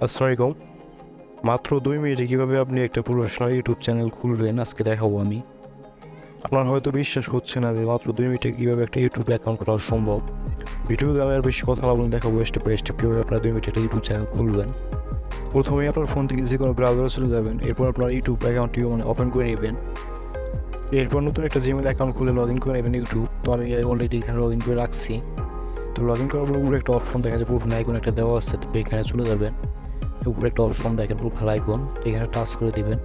আসসালামু আলাইকুম। মাত্র 2 মিনিটে কীভাবে আপনি একটা প্রফেশনাল ইউটিউব চ্যানেল খুলবেন আজকে দেখাবো আমি। আপনার হয়তো বিশ্বাস হচ্ছে না যে মাত্র 2 মিনিটে কীভাবে একটা ইউটিউব অ্যাকাউন্ট করা সম্ভব। ভিডিওতে আমি আর বেশি কথা বলবো না, দেখাবো স্টেপ বাই স্টেপ কীভাবে আপনার 2 মিনিটে একটা ইউটিউব চ্যানেল খুলবেন। প্রথমেই আপনার ফোন থেকে যে কোনো ব্রাউজারে চলে যাবেন, এরপর আপনার ইউটিউব অ্যাকাউন্টটি ওপেন করে নেবেন। এরপর নতুন একটা জিমেল অ্যাকাউন্ট খুলে লগ ইন করে নেবেন ইউটিউব। তো আমি অলরেডি এখানে লগ ইন করে রাখছি। তো লগ ইন করার পর উপরে একটা অপশন দেখা যায়, প্রোফাইল আইকন একটা দেওয়া আছে, তো এখানে চলে যাবেন। উপরে একটা অপশন দেখেন প্রোফাইল আইকন, এখানে টাচ করে দিবেন।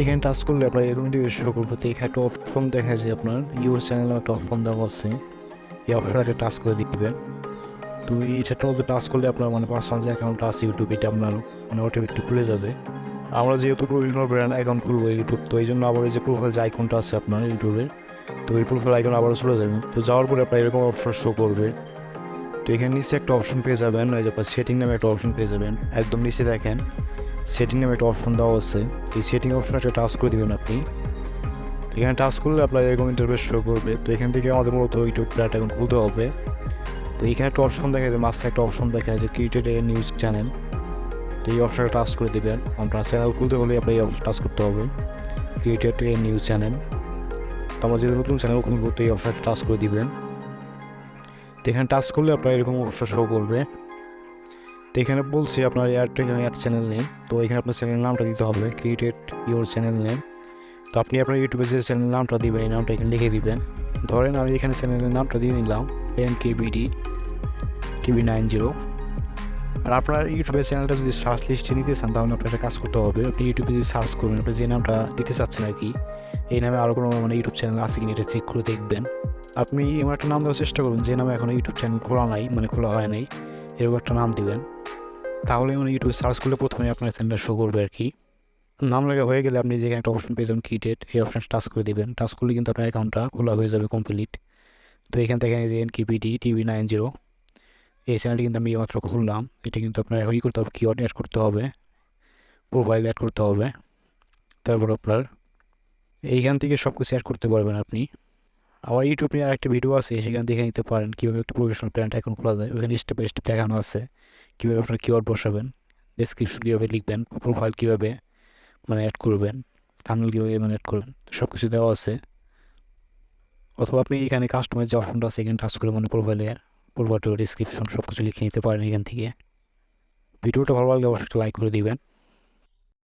এখানে টাচ করলে আপনার এরকম ইন্টারভিউ শুরু করবে। তো এখানে একটা অপশন দেখা যায় আপনার ইউর চ্যানেলে একটা অপশন দেওয়া আছে, এই অপশনটাকে টাচ করে দিবেন। তো এটার মধ্যে টাচ করলে আপনার পার্সোনাল যে অ্যাকাউন্ট আছে ইউটিউব, এটা আপনার অটোমেটিক খুলে যাবে। আমরা যেহেতু প্রফেশনাল ব্র্যান্ড অ্যাকাউন্ট খুলবো ইউটিউব, তো এই জন্য আবার এই যে প্রোফাইল যে আইকনটা আছে আপনার ইউটিউবের, তো এই প্রোফাইল আইকন আবার চলে যাবেন। তো যাওয়ার পরে আপনার এরকম অপশন শো করবে। তো এখানে নিচে একটা অপশন পেয়ে যাবেন, এই যে সেটিং নামে একটা অপশন পেয়ে যাবেন। একদম নিচে দেখেন সেটিং নামে একটা অপশন দেওয়া আছে, এই সেটিং অপশনটা টাচ করে দেবেন আপনি। এখানে টাচ করলে আপনার এরকম ইন্টারফেস শো করবে। তো এখান থেকে আমাদের মূলত ইউটিউব ব্র্যান্ড অ্যাকাউন্ট খুলতে হবে। তো এখানে একটা অপশন দেখা যায়, মাঝখানে একটা অপশন দেখা যায় যে ক্রিয়েটেড এ নিউজ চ্যানেল। তো এই অপশনটা টাচ করে দেবেন। আপনার চ্যানেল খুলতে হলে আপনার এই অপশন টাচ করতে হবে, ক্রিয়েটেড এ নিউজ চ্যানেল। তো আমরা যেহেতু নতুন চ্যানেল খুলবো, তো এই অপশনটা টাচ করে দিবেন। তো এখানে টাচ করলে আপনার এরকম অপশন শো করবে। তো এখানে বলছি আপনার অ্যাড চ্যানেল নেম। তো এখানে আপনার চ্যানেল নামটা দিতে হবে, ক্রিয়েটেড ইউর চ্যানেল নেম। তো আপনি আপনার ইউটিউবে যে চ্যানেল নামটা দিবেন, এই নামটা এখানে লিখে দিবেন। ধরেন আমি এখানে চ্যানেলের নামটা দিয়ে নিলাম NKBD TV90। আর আপনার ইউটিউবের চ্যানেলটা যদি সার্চ লিস্টে নিতে চান, তাহলে আপনার একটা কাজ করতে হবে। আপনি ইউটিউবে যদি সার্চ করবেন, আপনি যে নামটা দিতে চাচ্ছেন আর কি, এই নামে আরও কোনো ইউটিউব চ্যানেল আছে কিনা এটা চেক করে দেখবেন। আপনি এমন একটা নাম দেওয়ার চেষ্টা করবেন যে নামে এখনও ইউটিউব চ্যানেল খোলা নাই, খোলা হয় নাই, এরকম একটা নাম দিবেন। তাহলে ইউটিউবে সার্চ করলে প্রথমে আপনার চ্যানেলটা শো করবে আর কি। নাম লেখা হয়ে গেলে আপনি যেখানে একটা অপশন পেয়ে যাবেন ক্রিয়েটেড, এই অপশনটা টাচ করে দেবেন। টাচ করলে কিন্তু আপনার অ্যাকাউন্টটা খোলা হয়ে যাবে কমপ্লিট। তো এখান থেকে যে NKBD TV90 এই চ্যানেলটি কিন্তু আমি মাত্র খুললাম। এটা কিন্তু আপনার এখন করতে হবে, কিওয়ার্ড অ্যাড করতে হবে, প্রোফাইল অ্যাড করতে হবে। তারপর আপনার এইখান থেকে সব কিছু অ্যাড করতে পারবেন আপনি। আমার ইউটিউব নিয়ে আরেকটা ভিডিও আছে, সেখান থেকে নিতে পারেন কীভাবে একটা প্রফেশনাল ব্র্যান্ড অ্যাকাউন্ট খোলা যায়। ওখানে স্টেপ বাই স্টেপ দেখানো আছে কীভাবে আপনার কিওয়ার্ড বসাবেন, ডেসক্রিপশন কীভাবে লিখবেন, প্রোফাইল কীভাবে অ্যাড করবেন, থাম্বনেল কীভাবে অ্যাড করবেন, সব কিছু দেওয়া আছে। অথবা আপনি এখানে কাস্টমাইজ যে অপশনটা আছে, এখানে টাচ করে প্রোফাইল ডিসক্রিপশন সব কিছু লিখে নিতে পারেন এখান থেকে। ভিডিওটা ভালো লাগলে অবশ্যই লাইক করে দিবেন।